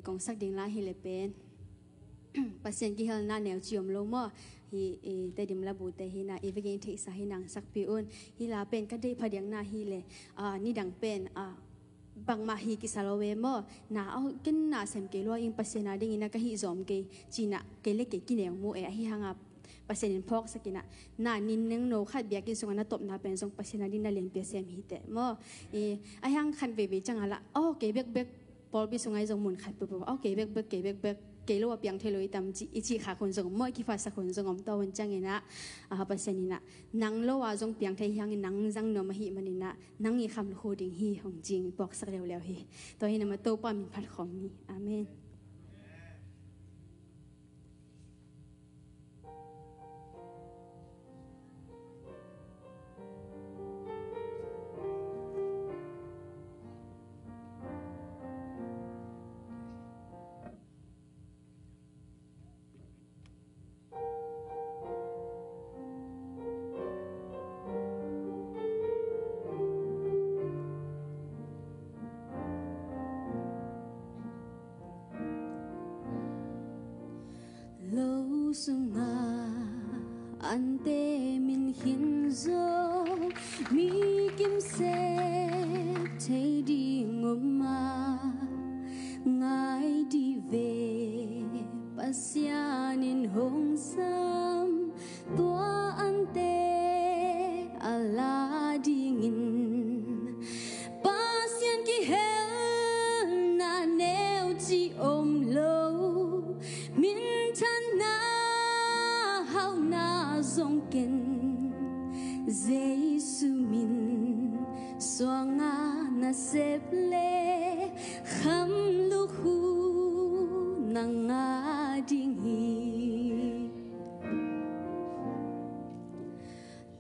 กองสักดิ่งละฮิเลเป็นปัสยันกิฮัลนาแนวจิอมโลมอฮิแต่ดิมละบูแต่ฮินาอีเวกินทิสาฮินังสักปีอุนฮิลาเป็นก็ได้พอดียงนาฮิเลนี่ดังเป็นบางมาฮิกิสาโลเวมอนาเอากินนาเซมเกลัวอิงปัสยันนาดิ่งอินาก็ฮิจอมเกจีน่ะเกเล็กเกกินเองมูฮิฮังอับปัสยันพอกสักินะนานินนึงโนขัดเบียกินสงนาตบนาเป็นสงปัสยันนาดินนาเลียงเปียเซมฮิเตมอฮิฮังคันเวจังอะละโอเกเบกเบกพอบิสงไงจงมุนขัดปุ๊บโอเคเบกเบกเกลัวเปียงเทลุยตามอิจิขาคนจงมั่วกิฟาสักคนจงอมตัววันจังเงินะปัสยันนี่นะนังโลว่าจงเปียงเทยังนังจังนมาหิมันนี่นะนังอีคำโคดิ่งฮีของจริงบอกสักเร็วแล้วฮีตัวนี้นะมาโตป้ามินพัดของนี้อาเมนsunga ante min hinzo mi kim se thei di ngoma ngai di ve pasyanin hong sam tua ante ala dingin pasyan ki hel na neu chi om lo min than na dòng ken Giêsu min soanga na sep le kham lu hu nanga ding hi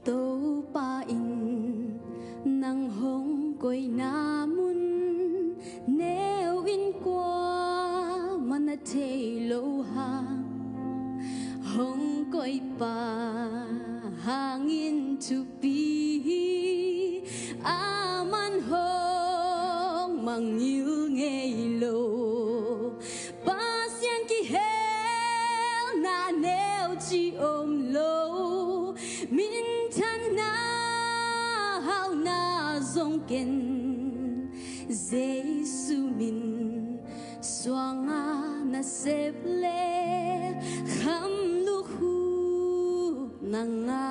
to pa in nang hong koi na mun neo in kwa mana te lo ha hong koi pa hangin to be aman hong mang yêu ngây lo pasyan ki hel na neo chi om lo min than na hao na zong ken Giêsu min soanga na sep le kham lu hu nanga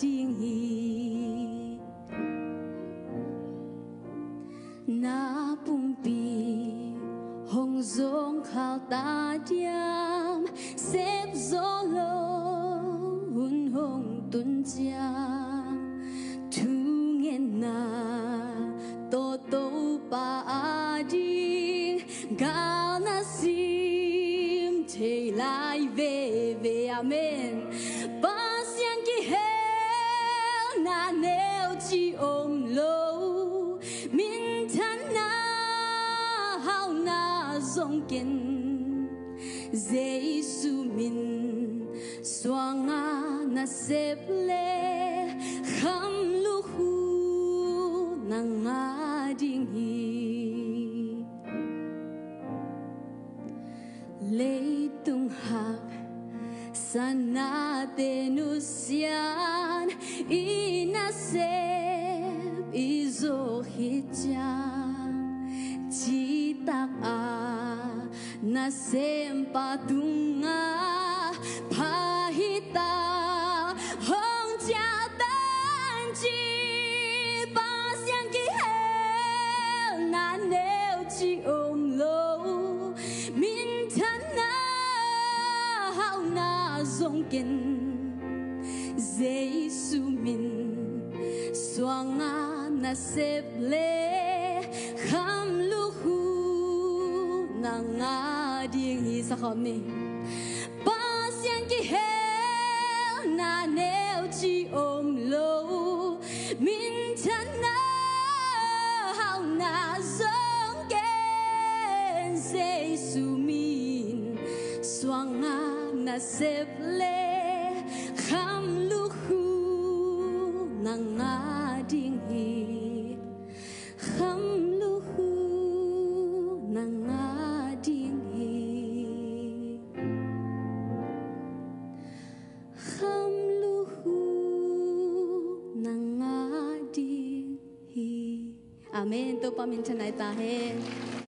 ding hi na pumpi hong zong khal ta diam sep zolo hun hong tun chia tu ngen na to pa ading gal na sim te lai ve amen pasyan ki hel na neo chi om lo min than na hao na zong ken Giêsu min soanga na sep le kham lu hu nanga ding hi leitung hak sana tenusian inasep izo hijang citak a nasem patunga pahita hong jia tan ji pasyan ki hel na neo chi om lo min than na hao na zong ken Giêsu min soanga na sep le kham lu hu nanga ding hi sa khom ni pasyan ki hel na neo chi om lo min than na hao na zong ken Giêsu min soanga na sep le kham lu hu nanga ding hi kham lu hu nanga ding hi อาเมนตัวปามินชนายตาเฮ